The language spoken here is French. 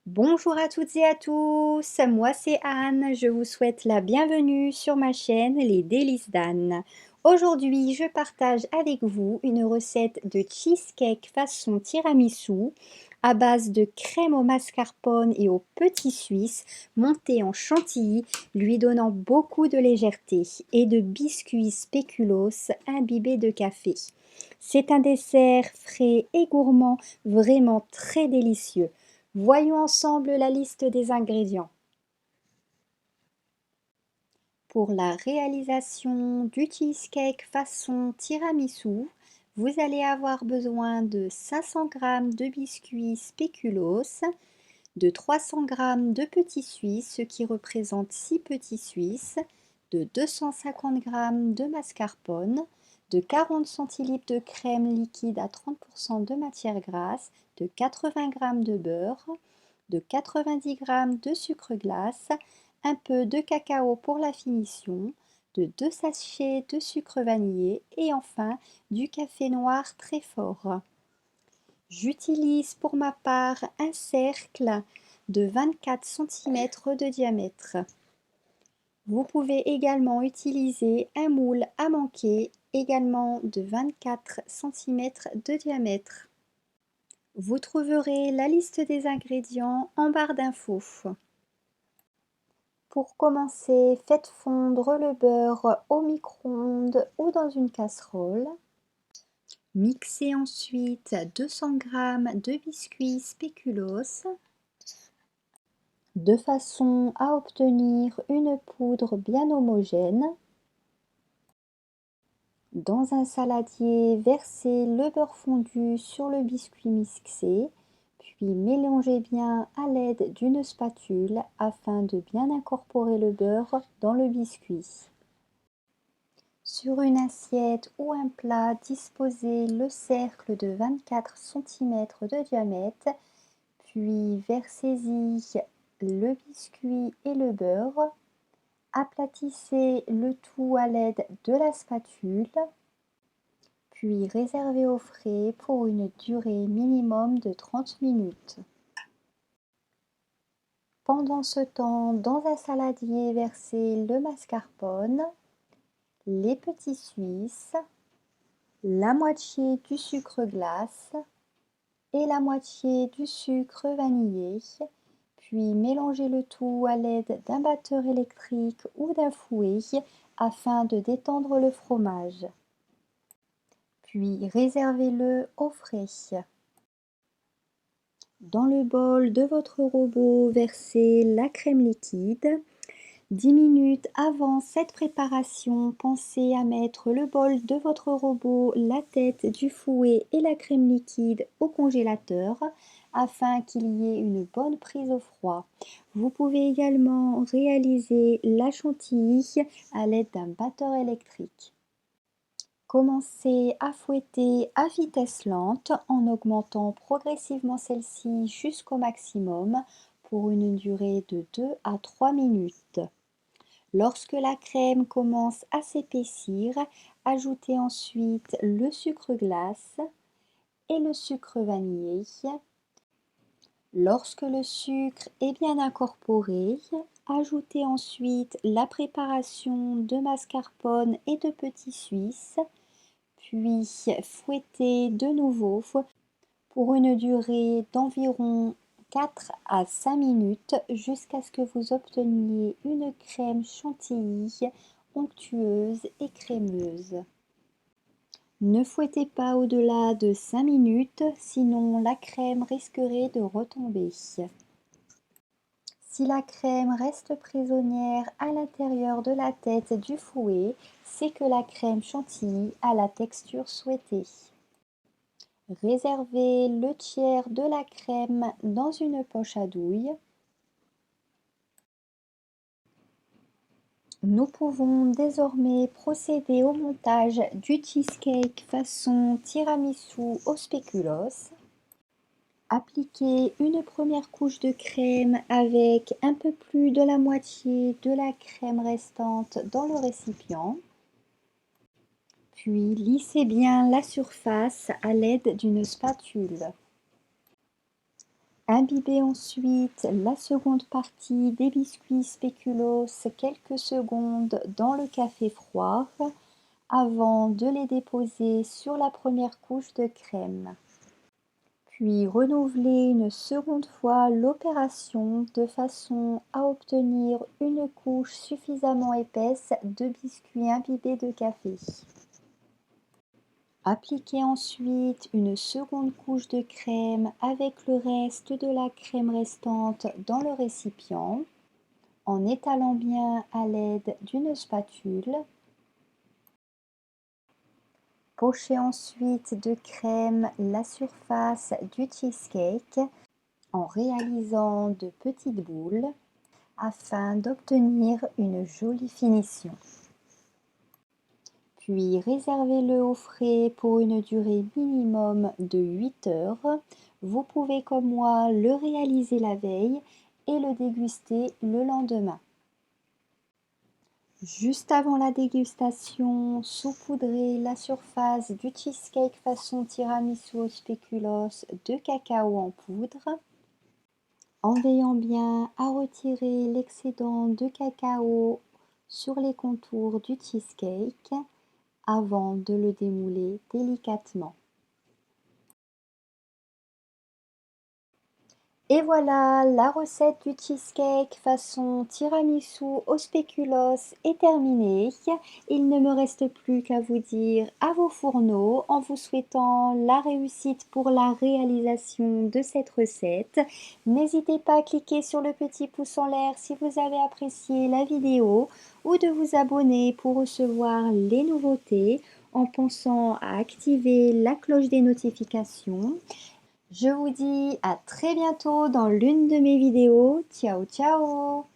Bonjour à toutes et à tous, moi c'est Anne, je vous souhaite la bienvenue sur ma chaîne Les Délices d'Anne. Aujourd'hui, je partage avec vous une recette de cheesecake façon tiramisu à base de crème au mascarpone et au petit suisse monté en chantilly, lui donnant beaucoup de légèreté, et de biscuits spéculoos imbibés de café. C'est un dessert frais et gourmand, vraiment très délicieux. Voyons ensemble la liste des ingrédients. Pour la réalisation du cheesecake façon tiramisu, vous allez avoir besoin de 500 g de biscuits spéculoos, de 300 g de petits suisses, ce qui représente 6 petits suisses, de 250 g de mascarpone, de 40 centilitres de crème liquide à 30% de matière grasse, de 80 g de beurre, de 90 g de sucre glace, un peu de cacao pour la finition, de 2 sachets de sucre vanillé et enfin du café noir très fort. J'utilise pour ma part un cercle de 24 cm de diamètre. Vous pouvez également utiliser un moule à manquer, également de 24 cm de diamètre. Vous trouverez la liste des ingrédients en barre d'infos. Pour commencer, faites fondre le beurre au micro-ondes ou dans une casserole. Mixez ensuite 200 g de biscuits spéculoos de façon à obtenir une poudre bien homogène. Dans un saladier, versez le beurre fondu sur le biscuit mixé, puis mélangez bien à l'aide d'une spatule afin de bien incorporer le beurre dans le biscuit. Sur une assiette ou un plat, disposez le cercle de 24 cm de diamètre, puis versez-y le biscuit et le beurre. Aplatissez le tout à l'aide de la spatule, puis réservez au frais pour une durée minimum de 30 minutes. Pendant ce temps, dans un saladier, versez le mascarpone, les petits suisses, la moitié du sucre glace et la moitié du sucre vanillé, puis mélangez le tout à l'aide d'un batteur électrique ou d'un fouet afin de détendre le fromage. Puis réservez-le au frais. Dans le bol de votre robot, versez la crème liquide. 10 minutes avant cette préparation, pensez à mettre le bol de votre robot, la tête du fouet et la crème liquide au congélateur afin qu'il y ait une bonne prise au froid. Vous pouvez également réaliser la chantilly à l'aide d'un batteur électrique. Commencez à fouetter à vitesse lente en augmentant progressivement celle-ci jusqu'au maximum pour une durée de 2 à 3 minutes. Lorsque la crème commence à s'épaissir, ajoutez ensuite le sucre glace et le sucre vanillé. Lorsque le sucre est bien incorporé, ajoutez ensuite la préparation de mascarpone et de petits suisses, puis fouettez de nouveau pour une durée d'environ 4 à 5 minutes jusqu'à ce que vous obteniez une crème chantilly onctueuse et crémeuse. Ne fouettez pas au-delà de 5 minutes, sinon la crème risquerait de retomber. Si la crème reste prisonnière à l'intérieur de la tête du fouet, c'est que la crème chantilly a la texture souhaitée. Réservez le tiers de la crème dans une poche à douille. Nous pouvons désormais procéder au montage du cheesecake façon tiramisu au spéculoos. Appliquez une première couche de crème avec un peu plus de la moitié de la crème restante dans le récipient. Puis lissez bien la surface à l'aide d'une spatule. Imbibez ensuite la seconde partie des biscuits spéculoos quelques secondes dans le café froid avant de les déposer sur la première couche de crème. Puis renouvelez une seconde fois l'opération de façon à obtenir une couche suffisamment épaisse de biscuits imbibés de café. Appliquez ensuite une seconde couche de crème avec le reste de la crème restante dans le récipient en étalant bien à l'aide d'une spatule. Pochez ensuite de crème la surface du cheesecake en réalisant de petites boules afin d'obtenir une jolie finition. Puis réservez-le au frais pour une durée minimum de 8 heures. Vous pouvez comme moi le réaliser la veille et le déguster le lendemain. Juste avant la dégustation, saupoudrez la surface du cheesecake façon tiramisu au spéculoos de cacao en poudre, en veillant bien à retirer l'excédent de cacao sur les contours du cheesecake avant de le démouler délicatement. Et voilà, la recette du cheesecake façon tiramisu au spéculoos est terminée. Il ne me reste plus qu'à vous dire à vos fourneaux en vous souhaitant la réussite pour la réalisation de cette recette. N'hésitez pas à cliquer sur le petit pouce en l'air si vous avez apprécié la vidéo ou de vous abonner pour recevoir les nouveautés en pensant à activer la cloche des notifications. Je vous dis à très bientôt dans l'une de mes vidéos. Ciao ciao!